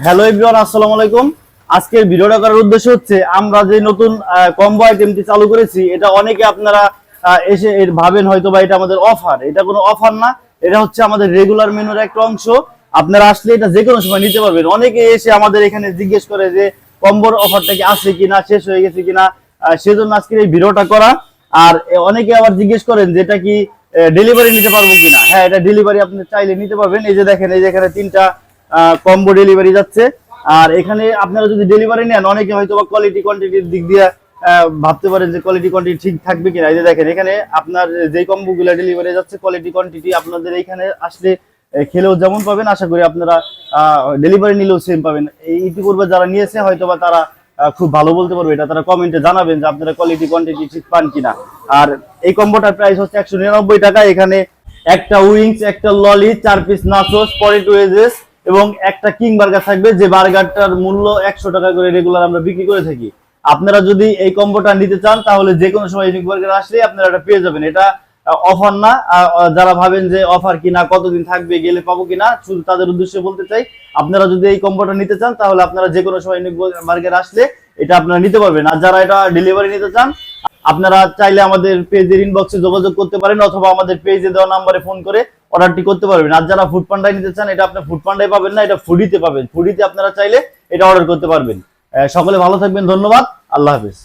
Hello everyone, আসসালামু আলাইকুম। আজকের ভিডিওটা করার উদ্দেশ্য হচ্ছে আমরা যে নতুন কম্বো আইটেমটি চালু করেছি, এটা অনেকে আপনারা এসে এর ভাবেন হয়তো বা এটা আমাদের অফার। এটা কোনো অফার না, এটা হচ্ছে আমাদের রেগুলার মেনুর একটা অংশ। আপনারা আসলে এটা যে কোনো সময় নিতে পারবেন। অনেকে এসে আমাদের এখানে জিজ্ঞেস করে যে কম্বোর অফারটা কি আছে কিনা, শেষ হয়ে গেছে কিনা, সেজন্য আজকের এই ভিডিওটা করা। আর অনেকে আবার জিজ্ঞেস করেন যে এটা কি ডেলিভারি নিতে পারবো কিনা। হ্যাঁ, এটা ডেলিভারি আপনি চাইলে নিতে পারবেন। এই যে দেখেন, এই যে এখানে 3টা কম্বো ডেলিভারি যাচ্ছে। আর এখানে আপনারা যদি ডেলিভারি নেন, অনেকে হয়তো বা কোয়ালিটি কোয়ান্টিটির দিক দিয়ে ভাবতে পারেন যে কোয়ালিটি কোয়ান্টিটি ঠিক থাকবে কিনা। এই যে দেখেন, এখানে আপনার যে কম্বোগুলো ডেলিভারি যাচ্ছে, কোয়ালিটি কোয়ান্টিটি আপনাদের এখানে আসলে খেলেও যেমন পাবেন, আশা করি আপনারা ডেলিভারি নিলেও সেম পাবেন। এই ইতিপূর্বে যারা নিয়েছে হয়তো বা তারা খুব ভালো বলতে পারবে। এটা তারা কমেন্টে জানাবেন যে আপনারা কোয়ালিটি কোয়ান্টিটি ঠিক পান কিনা। আর এই কম্বোটার প্রাইস হচ্ছে 199 টাকা। এখানে একটা উইংস, একটা ললি, 4 পিস নাচোস, পটেটো ওয়েজেস এবং একটা কিং বার্গার থাকবে, যে বার্গারটার মূল্য 100 টাকা করে রেগুলার আমরা বিক্রি করে থাকি। আপনারা যদি এই কম্বোটা নিতে চান, তাহলে যে কোনো সময় ইউনিক বার্গার আসলে আপনারা এটা পেয়ে যাবেন। এটা অফার না। যারা ভাবেন যে অফার কিনা, কতদিন থাকবে, গেলে পাবো কিনা, শুধু তাদের উদ্দেশ্যে বলতে চাই, আপনারা যদি এই কম্বোটা নিতে চান, তাহলে আপনারা যে কোনো সময় ইউনিক বার্গার আসলে এটা আপনারা নিতে পারবেন। আর যারা এটা ডেলিভারি নিতে চান, আপনারা চাইলে আমাদের পেজের ইনবক্সে যোগাযোগ করতে পারেন, অথবা আমাদের পেজে দেওয়া নাম্বারে ফোন করে অর্ডারটি করতে পারবেন। আর যারা ফুড পান্ডায় নিতে চান, এটা আপনার ফুড পান্ডায় পাবেন না, এটা ফুডিতে পাবেন। ফুডিতে আপনারা চাইলে এটা অর্ডার করতে পারবেন। সকলে ভালো থাকবেন, ধন্যবাদ, আল্লাহ হাফেজ।